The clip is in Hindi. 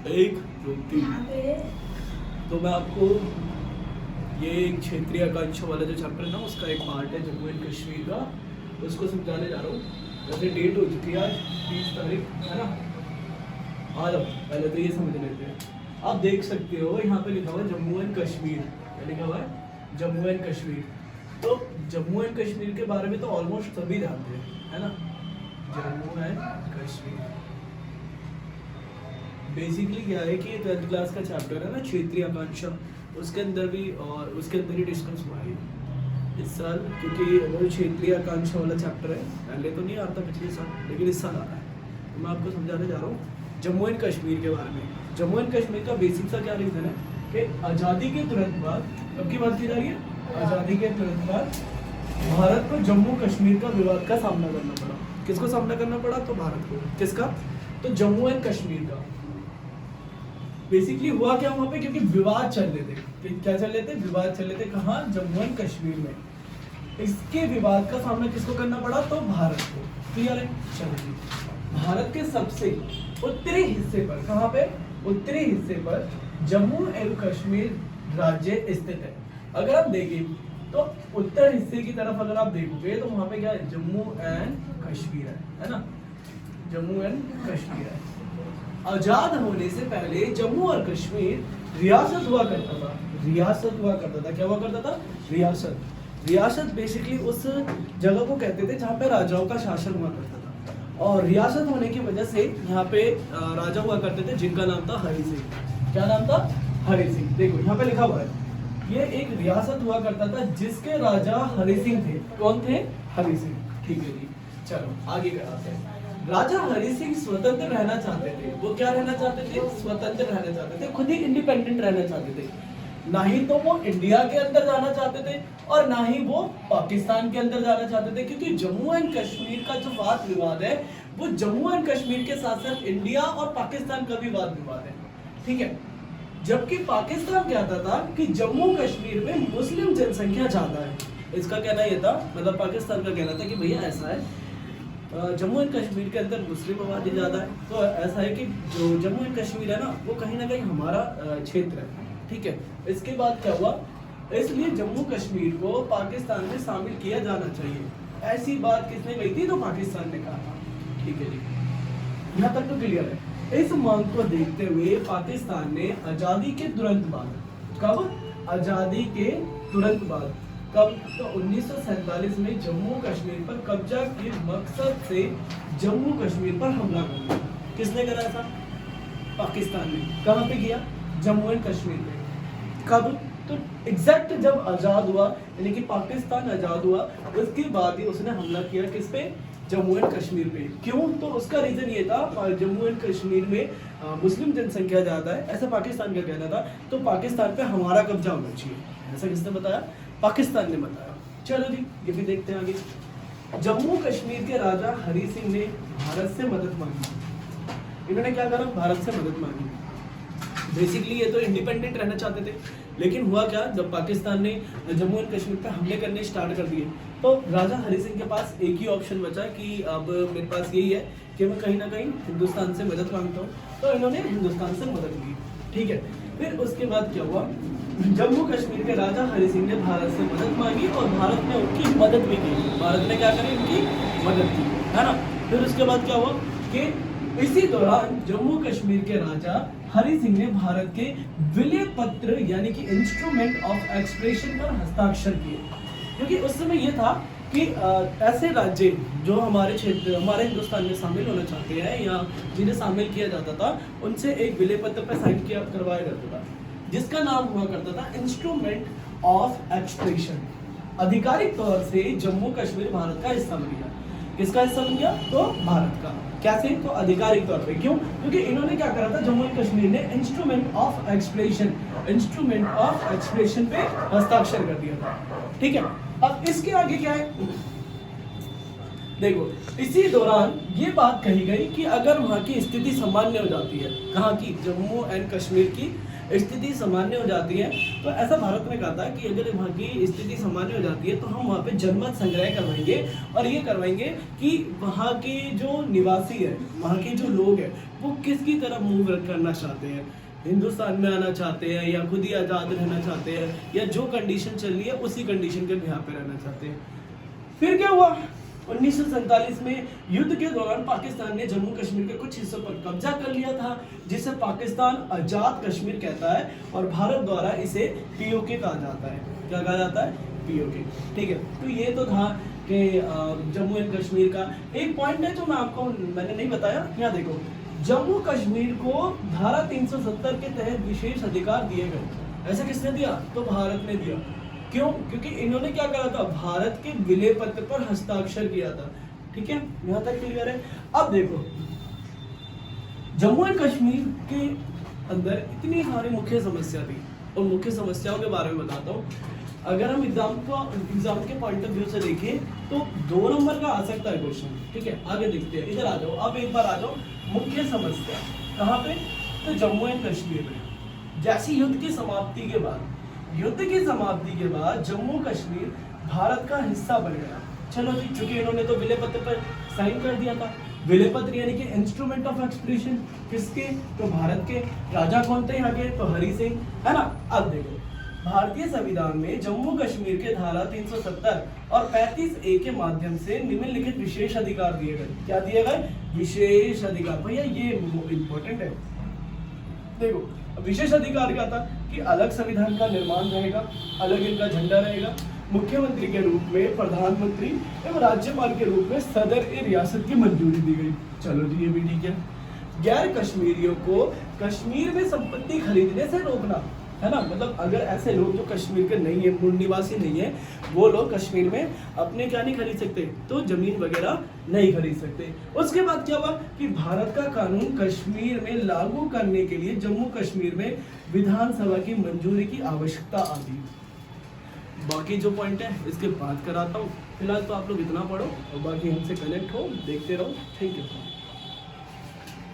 एक दो तीन। तो मैं आपको ये एक क्षेत्रीय आकांक्षा वाला जो चैप्टर है ना, उसका एक पार्ट है जम्मू एंड कश्मीर का, उसको समझाने जा रहा हूँ। जैसे डेट हो चुकी है आज 30 तारीख, है ना। आ जाओ, पहले तो ये समझ लेते हैं। आप देख सकते हो यहाँ पे लिखा हुआ है जम्मू एंड कश्मीर। क्या लिखा हुआ है? जम्मू एंड कश्मीर। तो जम्मू एंड कश्मीर के बारे में तो ऑलमोस्ट सभी जानते हैं, है ना। जम्मू एंड कश्मीर बेसिकली क्या है कि 12th क्लास का चैप्टर है ना, क्षेत्रीय आकांक्षा, उसके अंदर भी और उसके अंदर ही डिस्कस हुआ है इस साल। क्योंकि वो क्षेत्रीय आकांक्षा वाला चैप्टर है, पहले तो नहीं आता पिछले साल, लेकिन इस साल आ रहा है। तो मैं आपको समझाने जा रहा हूँ जम्मू एंड कश्मीर के बारे में। जम्मू एंड कश्मीर का बेसिक सा क्या रीज़न है कि आज़ादी के तुरंत बाद, कब की बात की जा रही है? आज़ादी के तुरंत बाद भारत को जम्मू कश्मीर का विवाद का सामना करना पड़ा। किसको सामना करना पड़ा? तो भारत को। किसका? तो जम्मू एंड कश्मीर का। बेसिकली हुआ क्या वहां पे, क्योंकि विवाद चल रहे थे। क्या चल रहे थे? विवाद चल रहे थे। कहाँ? जम्मू एंड कश्मीर में। इसके विवाद का सामना किसको करना पड़ा? तो भारत को। क्लियर है? चलिए, भारत के सबसे उत्तरी हिस्से पर, कहाँ पे? उत्तरी हिस्से पर जम्मू एंड कश्मीर राज्य स्थित है। अगर आप देखें तो उत्तर हिस्से की तरफ अगर आप देखोगे तो वहां पे क्या है? जम्मू एंड कश्मीर है ना। जम्मू एंड कश्मीर है। आजाद होने से पहले जम्मू और कश्मीर रियासत हुआ करता था। रियासत हुआ करता था। क्या हुआ करता था? रियासत। रियासत बेसिकली उस जगह को कहते थे जहाँ पे राजाओं का शासन हुआ करता था। और रियासत होने की वजह से यहाँ पे राजा हुआ करते थे जिनका नाम था हरि सिंह। क्या नाम था? हरि सिंह। देखो यहाँ पे लिखा हुआ है, ये एक रियासत हुआ करता था जिसके राजा हरि सिंह थे। कौन थे? हरि सिंह। ठीक है जी, चलो आगे कराते हैं। राजा हरि सिंह स्वतंत्र रहना चाहते थे। वो क्या रहना चाहते थे? स्वतंत्र रहना चाहते थे, खुद ही इंडिपेंडेंट रहना चाहते थे। ना ही तो वो इंडिया के अंदर जाना चाहते थे और ना ही वो पाकिस्तान के अंदर जाना चाहते थे, क्योंकि जम्मू एंड कश्मीर का जो वाद विवाद है वो जम्मू एंड कश्मीर के साथ साथ इंडिया और पाकिस्तान का भी वाद विवाद है। ठीक है। जबकि पाकिस्तान कहता था कि जम्मू कश्मीर में मुस्लिम जनसंख्या ज्यादा है। इसका कहना यह था, मतलब पाकिस्तान का कहना था कि भैया ऐसा है, जम्मू एंड कश्मीर के अंदर मुस्लिम आबादी ज़्यादा है, तो ऐसा है कि जो जम्मू एंड कश्मीर है ना वो कहीं ना कहीं हमारा क्षेत्र है। ठीक है। इसके बाद क्या हुआ? इसलिए जम्मू कश्मीर को पाकिस्तान में शामिल किया जाना चाहिए। ऐसी बात किसने कही थी? तो पाकिस्तान ने कहा था। ठीक है जी, यहाँ तक तो क्लियर है। इस मांग को देखते हुए पाकिस्तान ने आज़ादी के तुरंत बाद, कब? आज़ादी के तुरंत बाद, कब? तो 1947 में जम्मू कश्मीर पर कब्जा के मकसद से जम्मू कश्मीर पर हमला कर दिया। किसने करा था? पाकिस्तान ने। कहाँ पे किया? जम्मू एंड कश्मीर पे। कब? तो एग्जैक्ट जब आजाद हुआ, यानी कि पाकिस्तान आजाद हुआ, उसके बाद ही उसने हमला किया। किस पे? जम्मू एंड कश्मीर पे। क्यों? तो उसका रीजन ये था, जम्मू एंड कश्मीर में मुस्लिम जनसंख्या ज्यादा है, ऐसा पाकिस्तान का कहना था, तो पाकिस्तान पे हमारा कब्जा होना चाहिए। ऐसा किसने बताया? पाकिस्तान ने बताया। चलो जी, ये भी देखते हैं आगे। जम्मू कश्मीर के राजा हरि सिंह ने भारत से मदद मांगी। इन्होंने क्या करा? भारत से मदद मांगी। बेसिकली ये तो इंडिपेंडेंट रहना चाहते थे, लेकिन हुआ क्या? जब पाकिस्तान ने जम्मू एंड कश्मीर पे हमले करने स्टार्ट कर दिए तो राजा हरि सिंह के पास एक ही ऑप्शन बचा कि अब मेरे पास यही है कि मैं कहीं ना कहीं हिंदुस्तान से मदद मांगता हूँ। तो इन्होंने हिंदुस्तान से मदद ली। ठीक है। फिर उसके बाद क्या हुआ? जम्मू कश्मीर के राजा हरि सिंह ने भारत से मदद मांगी और भारत ने उनकी मदद भी की। भारत ने क्या करी? उनकी मदद की, है ना। फिर उसके बाद क्या हुआ कि इसी दौरान जम्मू कश्मीर के राजा हरि सिंह ने भारत के विलय पत्र यानी कि इंस्ट्रूमेंट ऑफ एक्सप्रेशन पर हस्ताक्षर किए। क्योंकि उस समय यह था कि ऐसे राज्य जो हमारे क्षेत्र, हमारे हिंदुस्तान में शामिल होना चाहते हैं या जिन्हें शामिल किया जाता था, उनसे एक विलय पत्र पर साइन किया करवाया करता था, जिसका नाम हुआ करता था इंस्ट्रूमेंट ऑफ एक्सप्रेशन। आधिकारिक तौर से जम्मू कश्मीर भारत का हिस्सा बन गया। किसका हिस्सा बन गया? तो भारत का। कैसे? तो आधिकारिक तौर पे। क्यों? क्योंकि इन्होंने क्या करा था? जम्मू एंड कश्मीर ने इंस्ट्रूमेंट ऑफ एक्सप्रेशन पे हस्ताक्षर कर दिया था। ठीक है। अब इसके आगे क्या है? देखो, इसी दौरान ये बात कही गई कि अगर वहाँ की स्थिति सामान्य हो जाती है, कहाँ की? जम्मू एंड कश्मीर की स्थिति सामान्य हो जाती है, तो ऐसा भारत ने कहा था कि अगर वहाँ की स्थिति सामान्य हो जाती है तो हम वहाँ पे जनमत संग्रह करवाएंगे और ये करवाएंगे कि वहाँ के जो निवासी है, वहाँ के जो लोग हैं, वो किसकी तरफ मूव करना चाहते हैं, हिंदुस्तान में आना चाहते हैं या खुद ही आज़ाद रहना चाहते हैं या जो कंडीशन चल रही है उसी कंडीशन के बिहार पे रहना चाहते हैं। फिर क्या हुआ, 1947 में युद्ध के दौरान पाकिस्तान ने जम्मू कश्मीर के कुछ हिस्सों पर कब्जा कर लिया था, जिसे पाकिस्तान आजाद कश्मीर कहता है और भारत द्वारा इसे पीओके कहा जाता है। क्या कहा जाता है? पीओके। ठीक है, तो ये तो था कि जम्मू एंड कश्मीर का एक पॉइंट है जो मैंने नहीं बताया। यहाँ देखो, जम्मू कश्मीर को धारा 370 के तहत विशेष अधिकार दिए गए। ऐसा किसने दिया? तो भारत ने दिया। क्यों? क्योंकि इन्होंने क्या करा था, भारत के विलय पत्र पर हस्ताक्षर किया था। ठीक है, यहां तक क्लियर है। अब देखो, जम्मू एंड कश्मीर के अंदर इतनी सारी मुख्य समस्या थी और मुख्य समस्याओं के बारे में बताता हूँ। अगर हम एग्जाम के पॉइंट ऑफ व्यू से देखें तो 2 नंबर का आ सकता है क्वेश्चन। ठीक है, आगे देखते हैं। इधर आ जाओ, अब एक बार आ जाओ। मुख्य समस्या कहाँ पे? तो जम्मू एंड कश्मीर में। जैसे युद्ध की समाप्ति के बाद जम्मू कश्मीर भारत का हिस्सा बन गया। चलो जी, चूंकि इन्होंने तो विलय पत्र पर साइन कर दिया था। विलय पत्र यानी कि इंस्ट्रूमेंट ऑफ एक्सप्रेशन किसके? तो भारत के। राजा कौन थे यहाँ के? तो हरि सिंह, है ना। अब देखो, भारतीय संविधान में जम्मू कश्मीर के धारा 370 और 35A के माध्यम से निम्नलिखित विशेष अधिकार दिए गए। क्या दिए गए? विशेष अधिकार। भैया ये इंपॉर्टेंट है। देखो, विशेष अधिकार क्या था कि अलग संविधान का निर्माण रहेगा, अलग इनका झंडा रहेगा, मुख्यमंत्री के रूप में प्रधानमंत्री एवं राज्यपाल के रूप में सदर ए रियासत की मंजूरी दी गई। चलो जी, ये भी ठीक है। गैर कश्मीरियों को कश्मीर में संपत्ति खरीदने से रोकना, है ना। मतलब अगर ऐसे लोग जो कश्मीर के नहीं है, मूल निवासी नहीं है, वो लोग कश्मीर में अपने क्या नहीं खरीद सकते, तो जमीन वगैरह नहीं खरीद सकते। उसके बाद क्या हुआ कि भारत का कानून कश्मीर में लागू करने के लिए जम्मू कश्मीर में विधानसभा की मंजूरी की आवश्यकता आती। बाकी जो पॉइंट है इसके बाद कराता हूँ। फिलहाल तो आप लोग इतना पढ़ो और बाकी हमसे कनेक्ट हो, देखते रहो। Thank you.